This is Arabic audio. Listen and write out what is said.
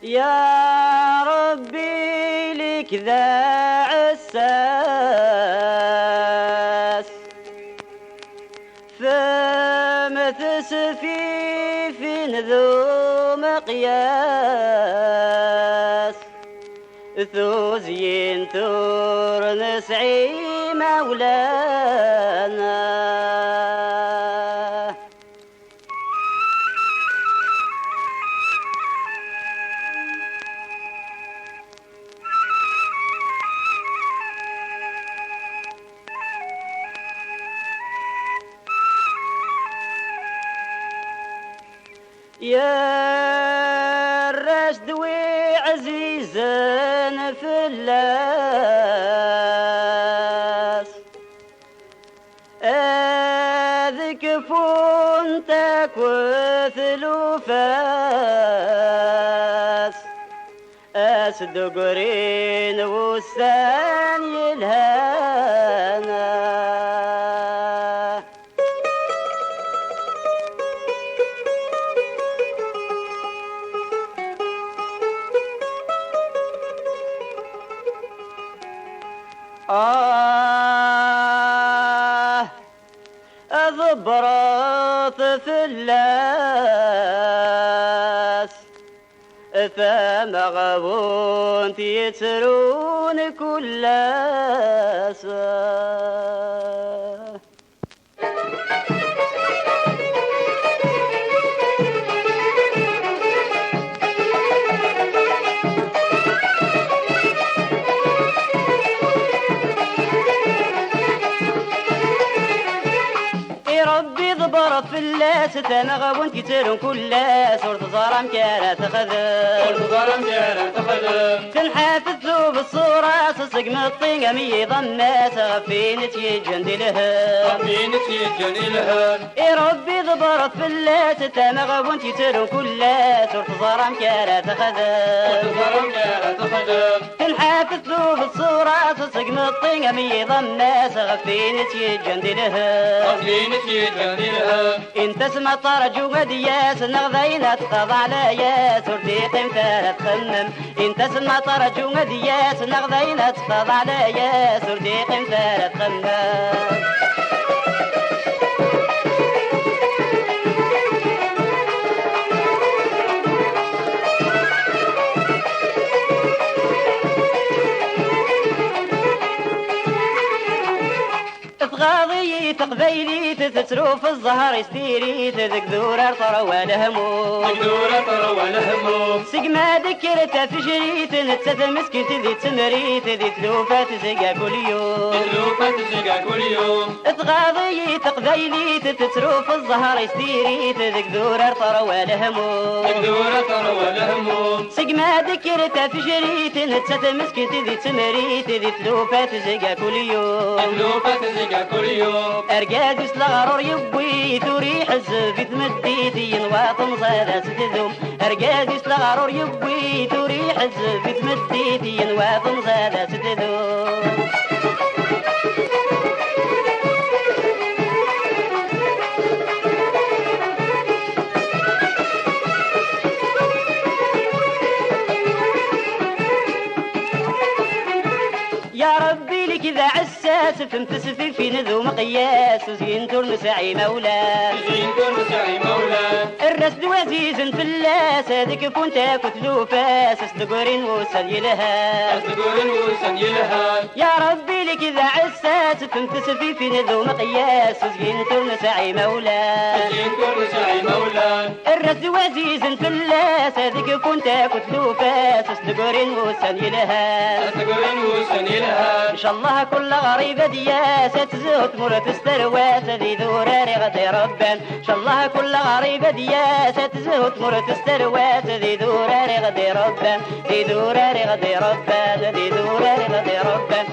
يا ربي لك ذا عساس فمثس في ذو مقياس ثو زين ثور نسعي مولانا. يا الرشد وعزيزا في اللاس اذك فونتك وثلو فاس اسد قرين والسان يلهانا. ضبرت في اللاس فما غبون يترون كل ربي ضبرت في اللاس تنغب وانت ترون كل صورة زرم كانت تخدم تنحاف الثوب الصورة سسق الطينة مي ضمات غفين تيجندي لها يا ربي ضبرت في اللاس تنغب وانت ترون كل صورة زرم كانت تخدم تنحاف الثوب الصورة سسق الطينة مي ضمات غفين تيجندي لها انت اسم طرج ودياس نغذينا تقضى على ياس ورديق مثال تخمم انت اسم طرج ودياس نغذينا تقضى على ياس ورديق مثال تخمم. غاضي تقبيلي تتسرو في الزهر يستيري تذكذور طروى الهموم سقما ذكرت فجري تنتت مسكت ذي تمري ذي تلوفة تزقى كل يوم تغاضي تقبيلي تتسرو في الزهر يستيري تذكذور طروى الهموم سقما ذكرت فجري تنتت مسكت ذي تمري ذي تلوفة تزقى كل يوم أرقاد سلغرور يبوي تريح الزبيت مديتي ينواطن صادات تذوم أرقاد سلغرور يبوي تريح الزبيت مديتي ينواطن صادات تذوم. يا ربي لك ذا عساس فمتسفي في نذو مقياس وزين ترنسعي مولاه الرسد وزيز في اللاس هذيك كنت كتلو فاس استقرين وسن يلها يا ربي لك ذا عساس فمتسفي في نذو مقياس وزين ترنسعي مولاه الرسد وزيز في اللاس هذيك كنت كتلو فاس استقرين وسن يلها إن شاء الله كل غريبة دياسة تزهد مرة تستروات ذي ذوراري غدي ربان إن شاء الله كل غريبة دياسة تزهد مرة تستروات ذي ذوراري غدي ربان ذي ذوراري غدي ربان ذي ذوراري غدي ربان